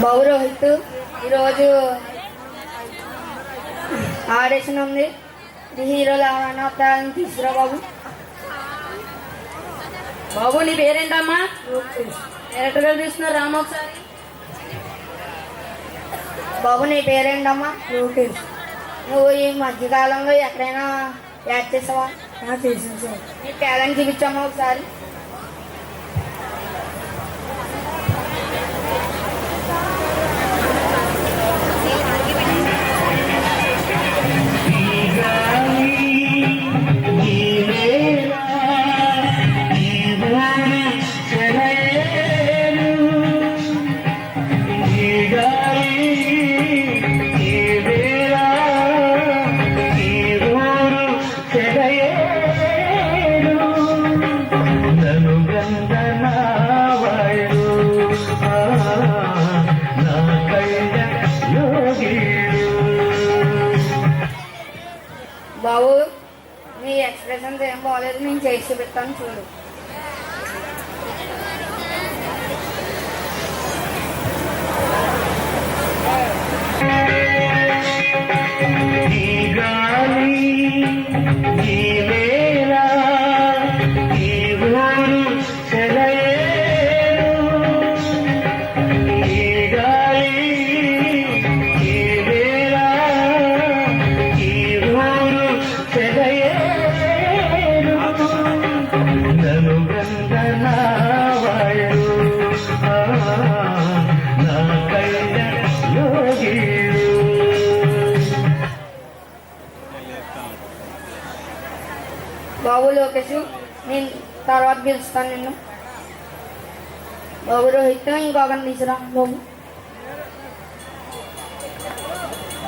బాబు రోహిత్ ఈరోజు ఆడిషన్ ఉంది. ఇది హీరోలు ఎవరైనా వస్తారని తీసుకురా బాబు. బాబు నీ పేరేంటమ్మా? డైరెక్టర్ గారు తీస్తున్నారు రామ ఒకసారి. బాబు నీ పేరేంటమ్మా? లోకేష్. నువ్వు ఈ మధ్యకాలంలో ఎక్కడైనా యాడ్ చేసావా? చేసింది సార్. నీ టాలెంట్ చూపించామా ఒకసారి. బాబు నీ ఎక్స్ప్రెషన్స్ ఏం బాగలేదు, నేను చేసి చూపిస్తాను చూడు. బాబు లోకేష్, నేను తర్వాత పిలుస్తాను నిన్ను. బాబు రోహిత్ ఇంకొకరిని తీసురా బాబు.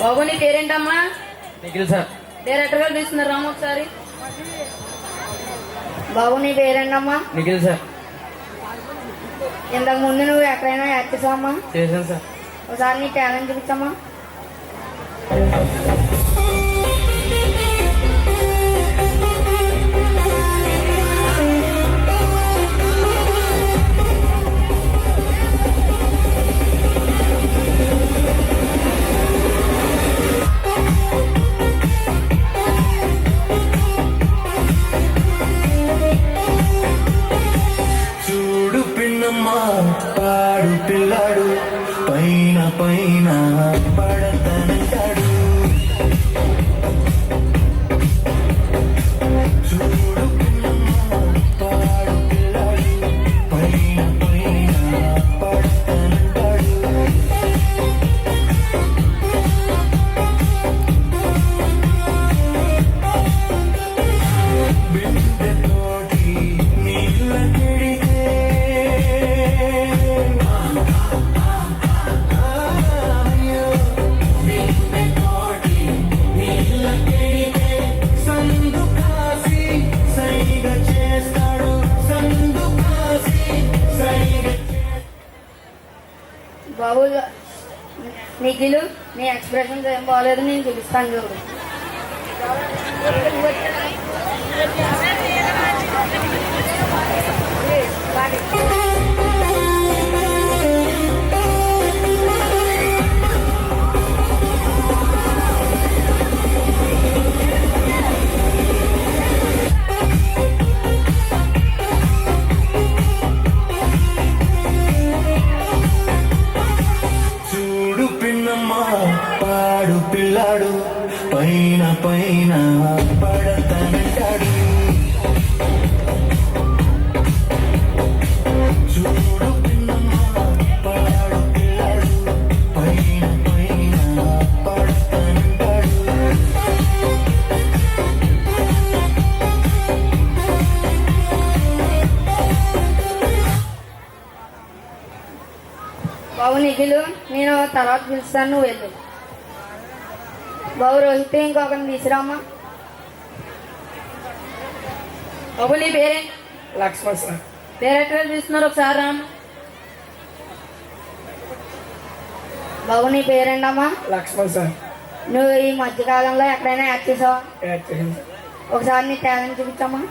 బాబు నీ పేరేంటమ్మా? నిఖిల్ సార్. డైరెక్టర్ గారు తీస్తున్నారు రామ ఒకసారి. బాబు నీ పేరేంటమ్మా? నిఖిల్ సార్. ఇంతకు ముందు నువ్వు ఎక్కడైనా యాడ్ చేసావమ్మా? చేశాను సార్. ఒకసారి నీ టాలెంట్ చూపించమ్మా. చూడు పిన్నమ్మా పాడు పిల్లాడు పైన పైన పడతనంటాడు. చూడు పిన్నమ్మా పాడు పిల్లాడు పైన పైన పడతనంటాడు. బిడ్డతోటి నీళ్ళ కెడితే సందు కాసి సైగ చేస్తాడు. సందు కాసి సైగ బాబు నిఖిల్ నీ ఎక్స్ప్రెషన్స్ ఏం బాగలేదు, నేను చూపిస్తాను చూడు. చూడు పిన్నమ్మా పాడు పిల్లాడు పైన పైన పడతనంటాడు. చూడు పిన్నమ్మా పాడు పిల్లాడు పైన పైన పడతనంటాడు. బాబు నిఖిల్ నేను తర్వాత పిలుస్తాను, నువ్వు వెళ్ళు. బాబు రోహిత్ ఇంకొకరిని తీసురామ్మా. బాబు నీ పేరేంటి? లక్ష్మణ్ సార్. డైరెక్టర్ గారు తీస్తున్నారు ఒకసారి రామ. బాబు నీ పేరేంటమ్మా? లక్ష్మణ్ సార్. నువ్వు ఈ మధ్యకాలంలో ఎక్కడైనా యాడ్ చేసావా? చేశాను సార్. ఒకసారి నీ టాలెంట్ చూపించమ్మా.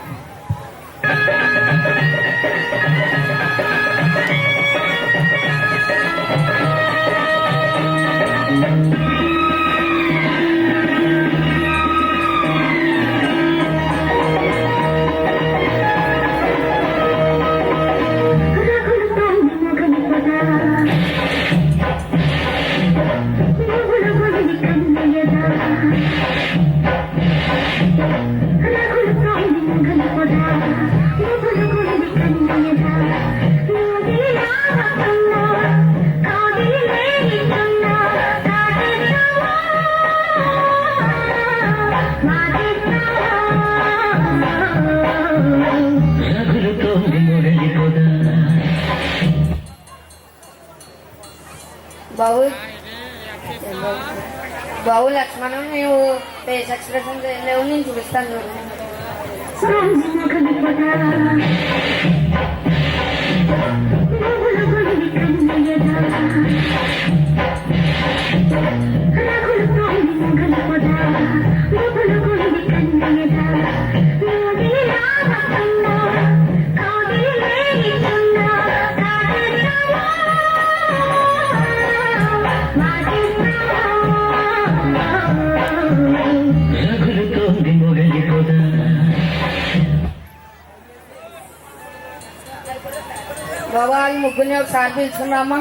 బాబు బాబు లక్ష్మణం నీవు ఫేస్ ఎక్స్ప్రెషన్ లేవు, నేను చూపిస్తాను చూడు. బాబా వాళ్ళ ముగ్గురిని ఒకసారి పిలుచుకున్నామా.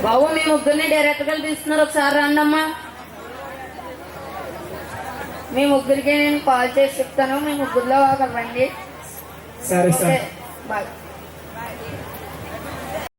బాబు మీ ముగ్గురిని డైరెక్ట్ గా పిలుస్తున్నారు, ఒకసారి రండమ్మా. మీ ముగ్గురికి నేను కాల్ చేసి చెప్తాను, మీ ముగ్గురులో ఒకరు రండి. సరే సార్. బాయ్.